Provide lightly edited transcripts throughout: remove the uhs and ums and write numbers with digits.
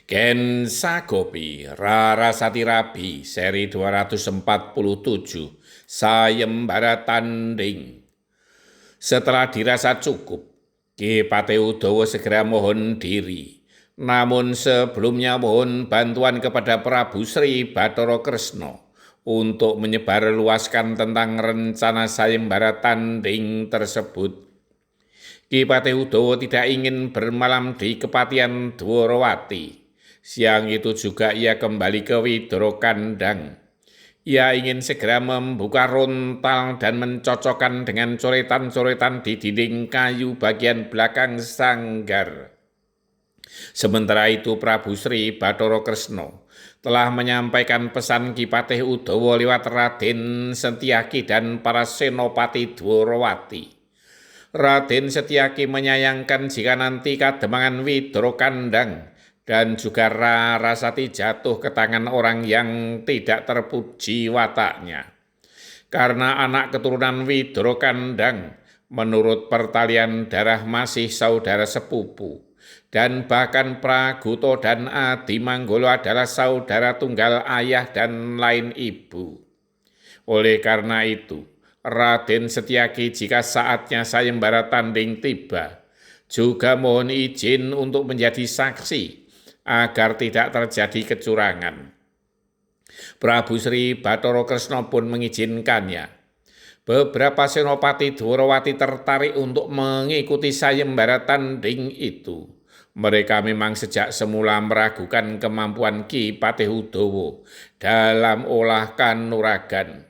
Ken Sagopi, Rarasati Rabi, seri 247, Sayembara Tanding. Setelah dirasa cukup, Ki Patih Udawa segera mohon diri. Namun sebelumnya mohon bantuan kepada Prabu Sri Bathara Kresna untuk menyebarluaskan tentang rencana sayembara tanding tersebut. Ki Patih Udawa tidak ingin bermalam di kepatihan Dwarawati. Siang itu juga ia kembali ke Widara Kandang. Ia ingin segera membuka rontal dan mencocokkan dengan coretan-coretan di dinding kayu bagian belakang sanggar. Sementara itu Prabu Sri Bathara Kresna telah menyampaikan pesan Ki Patih Udawa lewat Raden Setyaki dan para senopati Dwarawati. Raden Setyaki menyayangkan jika nanti kademangan Widara Kandang dan juga Rarasati jatuh ke tangan orang yang tidak terpuji wataknya. Karena anak keturunan Widara Kandang menurut pertalian darah masih saudara sepupu, dan bahkan Praguto dan Adimanggolo adalah saudara tunggal ayah dan lain ibu. Oleh karena itu, Raden Setyaki jika saatnya sayembara tanding tiba, juga mohon izin untuk menjadi saksi agar tidak terjadi kecurangan. Prabu Sri Bathara Kresna pun mengizinkannya. Beberapa senopati Dwarawati tertarik untuk mengikuti sayembara tanding itu. Mereka memang sejak semula meragukan kemampuan Ki Patih Udawa dalam olah kanuragan.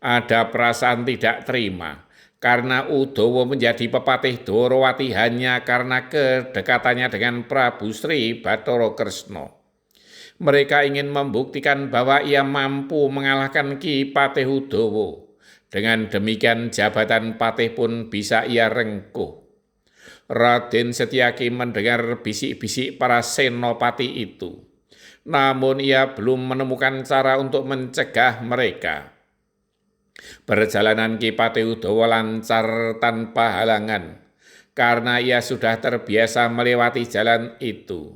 Ada perasaan tidak terima karena Udawa menjadi pepatih Dwarawati hanya karena kedekatannya dengan Prabu Sri Bathara Kresna. Mereka ingin membuktikan bahwa ia mampu mengalahkan Ki Patih Udawa. Dengan demikian jabatan patih pun bisa ia rengkuh. Raden Setyaki mendengar bisik-bisik para senopati itu. Namun ia belum menemukan cara untuk mencegah mereka. Perjalanan Ki Patih Udawa lancar tanpa halangan, karena ia sudah terbiasa melewati jalan itu.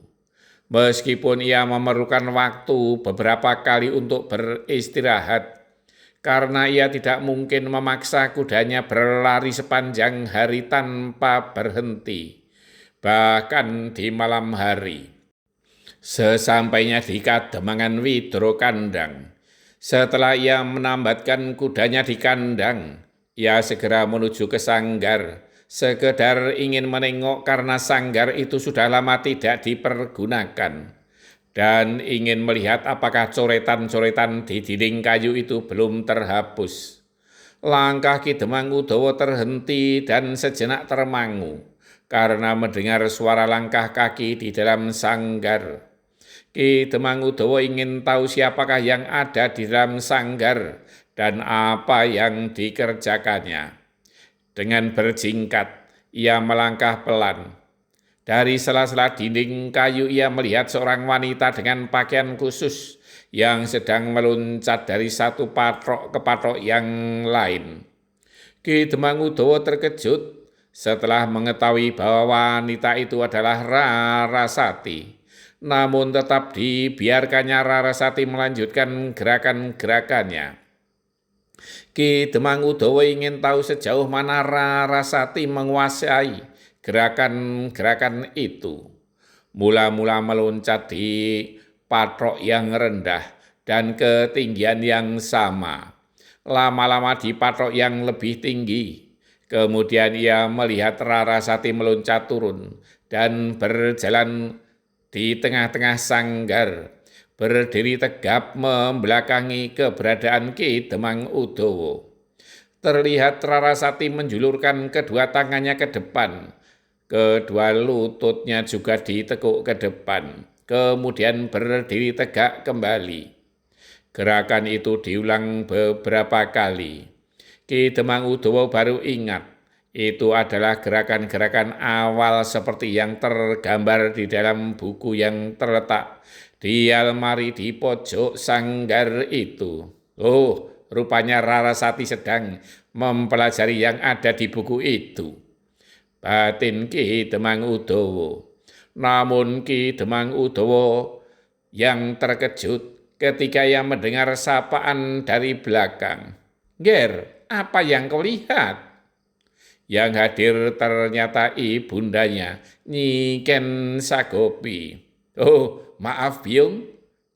Meskipun ia memerlukan waktu beberapa kali untuk beristirahat, karena ia tidak mungkin memaksa kudanya berlari sepanjang hari tanpa berhenti, bahkan di malam hari. Sesampainya di Kademangan Widara Kandang, setelah ia menambatkan kudanya di kandang, ia segera menuju ke sanggar, sekedar ingin menengok karena sanggar itu sudah lama tidak dipergunakan, dan ingin melihat apakah coretan-coretan di dinding kayu itu belum terhapus. Langkah Ki Demang Udawa terhenti dan sejenak termangu, karena mendengar suara langkah kaki di dalam sanggar. Ki Demang Udawa ingin tahu siapakah yang ada di dalam sanggar dan apa yang dikerjakannya. Dengan berjingkat, ia melangkah pelan. Dari sela-sela dinding kayu ia melihat seorang wanita dengan pakaian khusus yang sedang meloncat dari satu patrok ke patrok yang lain. Ki Demang Udawa terkejut setelah mengetahui bahwa wanita itu adalah Rarasati. Namun tetap dibiarkannya Rarasati melanjutkan gerakan-gerakannya. Ki Demang Udawa ingin tahu sejauh mana Rarasati menguasai gerakan-gerakan itu. Mula-mula meloncat di patrok yang rendah dan ketinggian yang sama. Lama-lama di patrok yang lebih tinggi. Kemudian ia melihat Rarasati meloncat turun dan berjalan di tengah-tengah sanggar, berdiri tegap membelakangi keberadaan Ki Demang Udawa. Terlihat Rarasati menjulurkan kedua tangannya ke depan, kedua lututnya juga ditekuk ke depan, kemudian berdiri tegak kembali. Gerakan itu diulang beberapa kali. Ki Demang Udawa baru ingat, itu adalah gerakan-gerakan awal seperti yang tergambar di dalam buku yang terletak di almari di pojok sanggar itu. Oh, rupanya Rarasati sedang mempelajari yang ada di buku itu. Batin Ki Demang Udawa. Namun Ki Demang Udawa yang terkejut ketika ia mendengar sapaan dari belakang. "Ger, apa yang kau lihat?" Yang hadir ternyata ibundanya, Nyi Ken Sagopi. "Oh, maaf Biung,"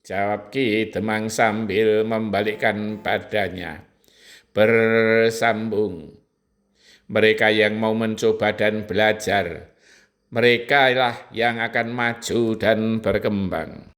jawab Ki Demang sambil membalikkan badannya. Bersambung, mereka yang mau mencoba dan belajar, mereka lah yang akan maju dan berkembang.